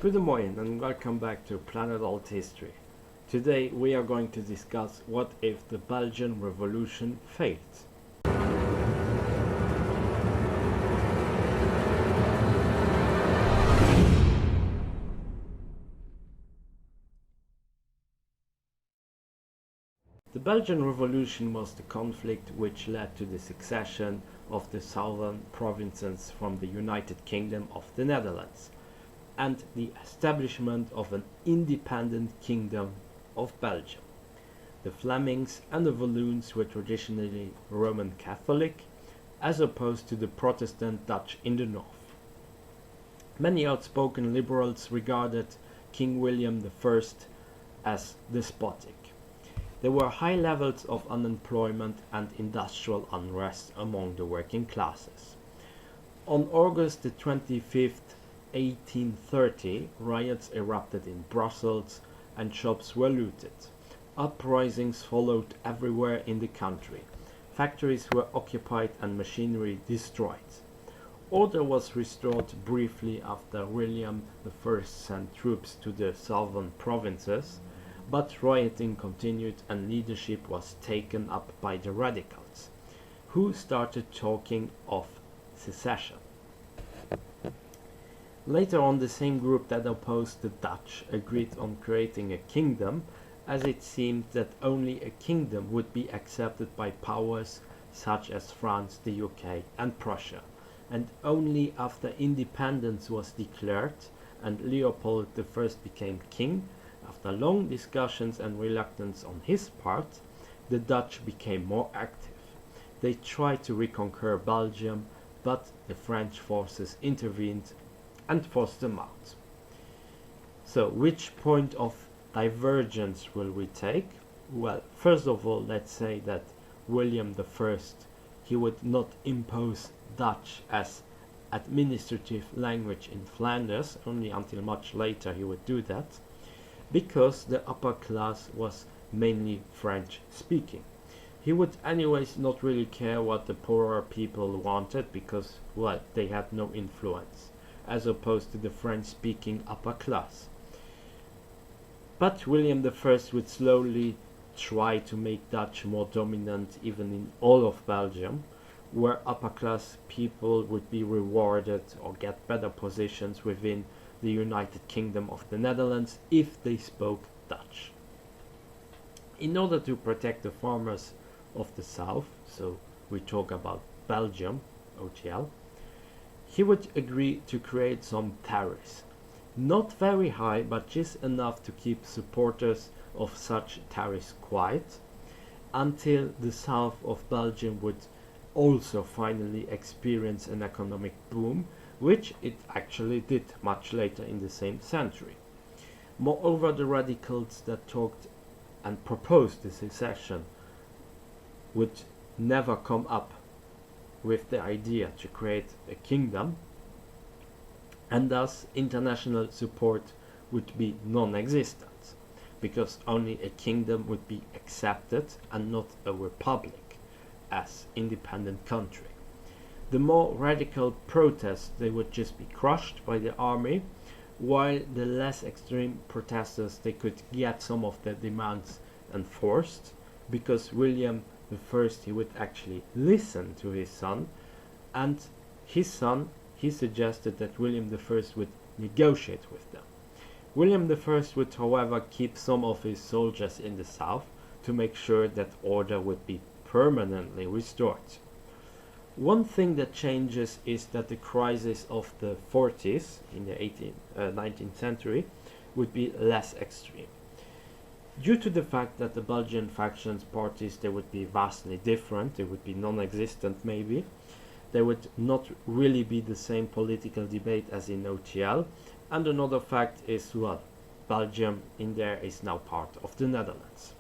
Good morning and welcome back to Planet Althistory. Today we are going to discuss what if the Belgian Revolution failed. The Belgian Revolution was the conflict which led to the secession of the southern provinces from the United Kingdom of the Netherlands and the establishment of an independent kingdom of Belgium. The Flemings and the Walloons were traditionally Roman Catholic, as opposed to the Protestant Dutch in the north. Many outspoken liberals regarded King William I as despotic. There were high levels of unemployment and industrial unrest among the working classes. On August the 25th, 1830, riots erupted in Brussels and shops were looted. Uprisings followed everywhere in the country. Factories were occupied and machinery destroyed. Order was restored briefly after William I sent troops to the southern provinces, but rioting continued and leadership was taken up by the radicals, who started talking of secession. Later on, the same group that opposed the Dutch agreed on creating a kingdom, as it seemed that only a kingdom would be accepted by powers such as France, the UK and Prussia, and only after independence was declared and Leopold I became king, after long discussions and reluctance on his part, the Dutch became more active. They tried to reconquer Belgium, but the French forces intervened and forced them out. So, which point of divergence will we take? Well, first of all, let's say that William I, he would not impose Dutch as administrative language in Flanders, only until much later he would do that, because the upper class was mainly French speaking. He would anyways not really care what the poorer people wanted because, well, they had no influence, as opposed to the French-speaking upper class. But William I would slowly try to make Dutch more dominant even in all of Belgium, where upper-class people would be rewarded or get better positions within the United Kingdom of the Netherlands if they spoke Dutch. In order to protect the farmers of the south, so we talk about Belgium, OTL, he would agree to create some tariffs. Not very high, but just enough to keep supporters of such tariffs quiet, until the south of Belgium would also finally experience an economic boom, which it actually did much later in the same century. Moreover, the radicals that talked and proposed the secession would never come up with the idea to create a kingdom, and thus international support would be non-existent, because only a kingdom would be accepted and not a republic as independent country. The more radical protests, they would just be crushed by the army, while the less extreme protesters, they could get some of their demands enforced, because William I, he would actually listen to his son, and his son, he suggested that William I would negotiate with them. William I would, however, keep some of his soldiers in the south to make sure that order would be permanently restored. One thing that changes is that the crisis of the 40s in the 19th century would be less extreme. Due to the fact that the Belgian factions parties, they would be vastly different, they would be non-existent maybe, there would not really be the same political debate as in OTL, and another fact is, well, Belgium in there is now part of the Netherlands.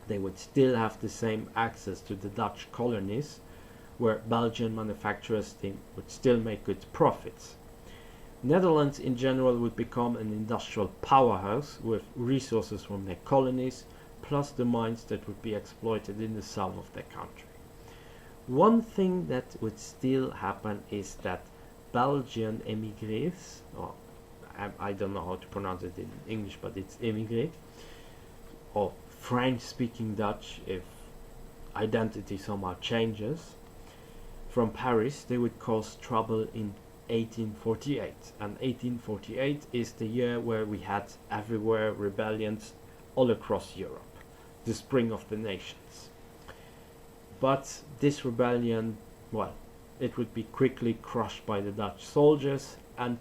They would still have the same access to the Dutch colonies, where Belgian manufacturers would still make good profits. Netherlands in general would become an industrial powerhouse with resources from their colonies, plus the mines that would be exploited in the south of their country. One thing that would still happen is that Belgian emigres, or I don't know how to pronounce it in English, but it's immigrate, or French-speaking Dutch if identity somehow changes, from Paris, they would cause trouble in 1848. And 1848 is the year where we had everywhere rebellions all across Europe, the spring of the nations. But this rebellion, well, it would be quickly crushed by the Dutch soldiers, and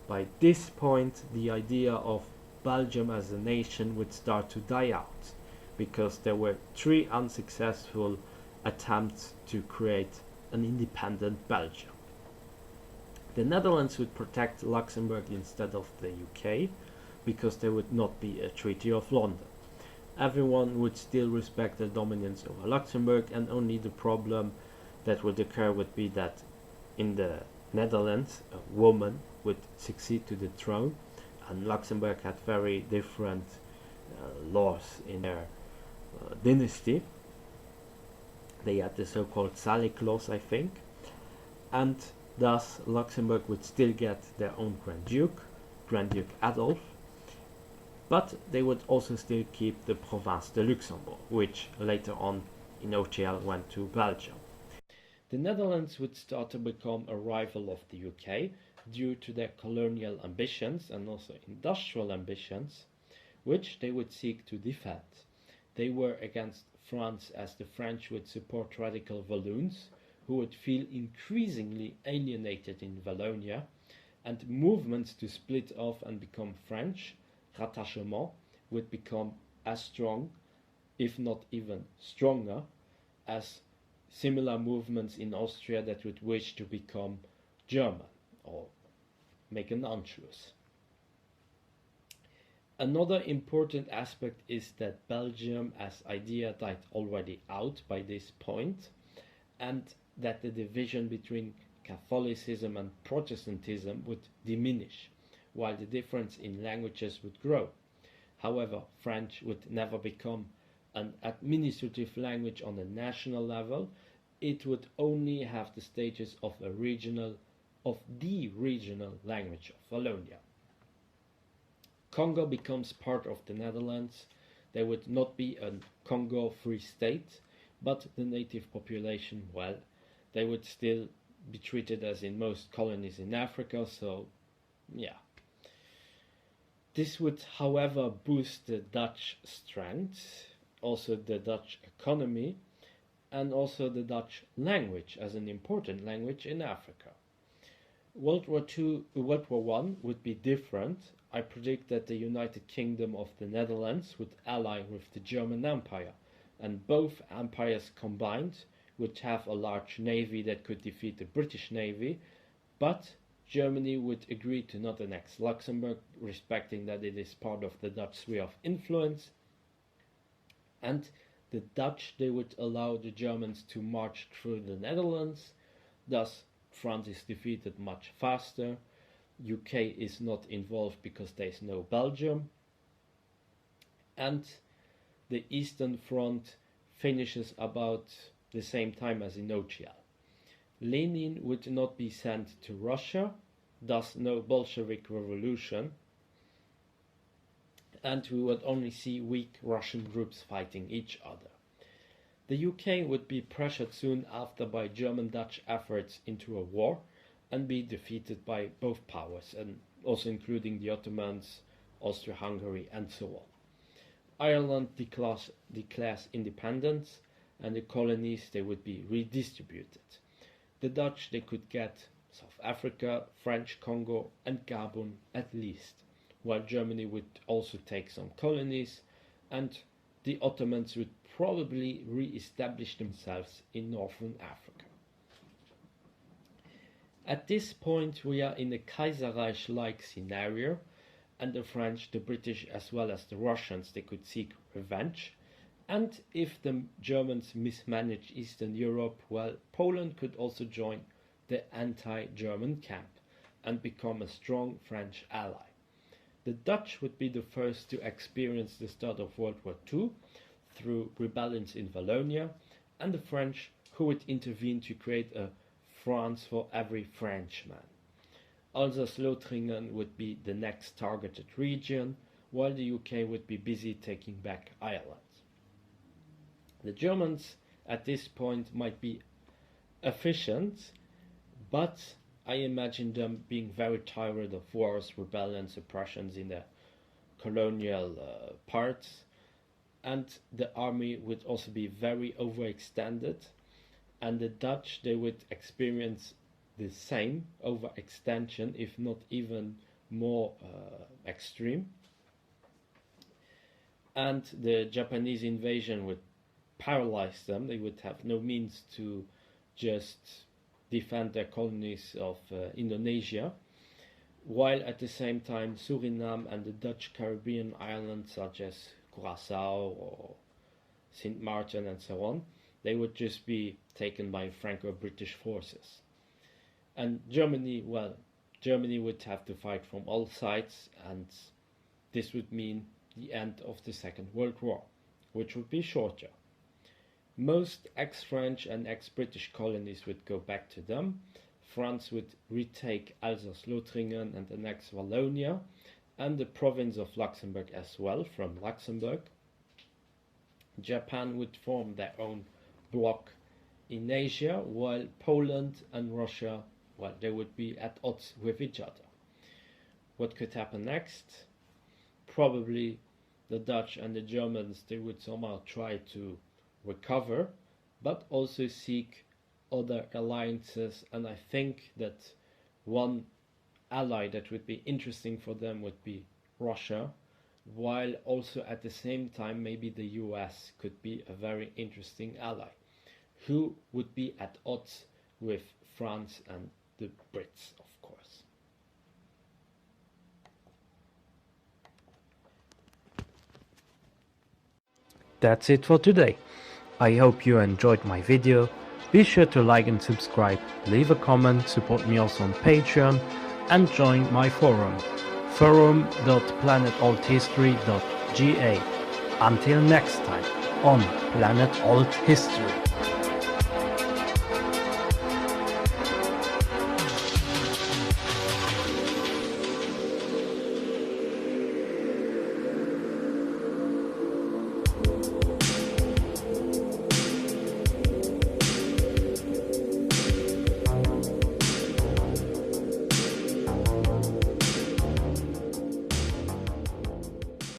by this point the idea of Belgium as a nation would start to die out, because there were 3 unsuccessful attempts to create an independent Belgium. The Netherlands would protect Luxembourg instead of the UK, because there would not be a Treaty of London. Everyone would still respect the dominance over Luxembourg, and only the problem that would occur would be that in the Netherlands a woman would succeed to the throne, and Luxembourg had very different laws in their dynasty. They had the so-called Salic laws, I think, and thus Luxembourg would still get their own Grand Duke Adolf, but they would also still keep the Province de Luxembourg, which later on in OTL went to Belgium. The Netherlands would start to become a rival of the UK due to their colonial ambitions and also industrial ambitions, which they would seek to defend. They were against France, as the French would support radical Walloons, who would feel increasingly alienated in Wallonia, and movements to split off and become French, rattachement, would become as strong, if not even stronger, as similar movements in Austria that would wish to become German or make an Anschluss. Another important aspect is that Belgium as idea died already out by this point, and that the division between Catholicism and Protestantism would diminish, while the difference in languages would grow. However, French would never become an administrative language on a national level. It would only have the status of the regional language of Wallonia. Congo becomes part of the Netherlands. There would not be a Congo Free State, but the native population, well, they would still be treated as in most colonies in Africa, so yeah. This would, however, boost the Dutch strength, also the Dutch economy, and also the Dutch language as an important language in Africa. World War I would be different. I predict that the United Kingdom of the Netherlands would ally with the German Empire, and both empires combined would have a large navy that could defeat the British Navy, but Germany would agree to not annex Luxembourg, respecting that it is part of the Dutch sphere of influence, and the Dutch, they would allow the Germans to march through the Netherlands. Thus France is defeated much faster. UK is not involved because there is no Belgium, and the Eastern Front finishes about the same time as in OTL. Lenin would not be sent to Russia, thus no Bolshevik revolution, and we would only see weak Russian groups fighting each other. The UK would be pressured soon after by German-Dutch efforts into a war and be defeated by both powers, and also including the Ottomans, Austria-Hungary, and so on. Ireland declares independence, and the colonies, they would be redistributed. The Dutch, they could get South Africa, French Congo, and Gabon at least, while Germany would also take some colonies, and the Ottomans would probably re-establish themselves in northern Africa. At this point we are in a Kaiserreich-like scenario, and the French, the British, as well as the Russians, they could seek revenge. And if the Germans mismanage Eastern Europe, well, Poland could also join the anti-German camp and become a strong French ally. The Dutch would be the first to experience the start of World War II through rebellions in Wallonia, and the French, who would intervene to create a France for every Frenchman. Alsace-Lothringen would be the next targeted region, while the UK would be busy taking back Ireland. The Germans at this point might be efficient, but I imagine them being very tired of wars, rebellions, oppressions in their colonial parts, and the army would also be very overextended, and the Dutch, they would experience the same overextension, if not even more extreme. And the Japanese invasion would paralyze them. They would have no means to just defend their colonies of Indonesia, while at the same time Suriname and the Dutch Caribbean islands such as Curaçao or Sint Maarten and so on, they would just be taken by Franco-British forces. And Germany, well, Germany would have to fight from all sides, and this would mean the end of the Second World War, which would be shorter. Most ex-French and ex-British colonies would go back to them. France would retake Alsace-Lothringen and annex Wallonia, and the province of Luxembourg as well from Luxembourg. Japan would form their own bloc in Asia, while Poland and Russia, well, they would be at odds with each other. What could happen next? Probably the Dutch and the Germans, they would somehow try to recover, but also seek other alliances, and I think that one ally that would be interesting for them would be Russia, while also at the same time maybe the US could be a very interesting ally, who would be at odds with France and the Brits, of course. That's it for today. I hope you enjoyed my video. Be sure to like and subscribe, leave a comment, support me also on Patreon, and join my forum, forum.planetalthistory.ga. Until next time on Planet Alt History.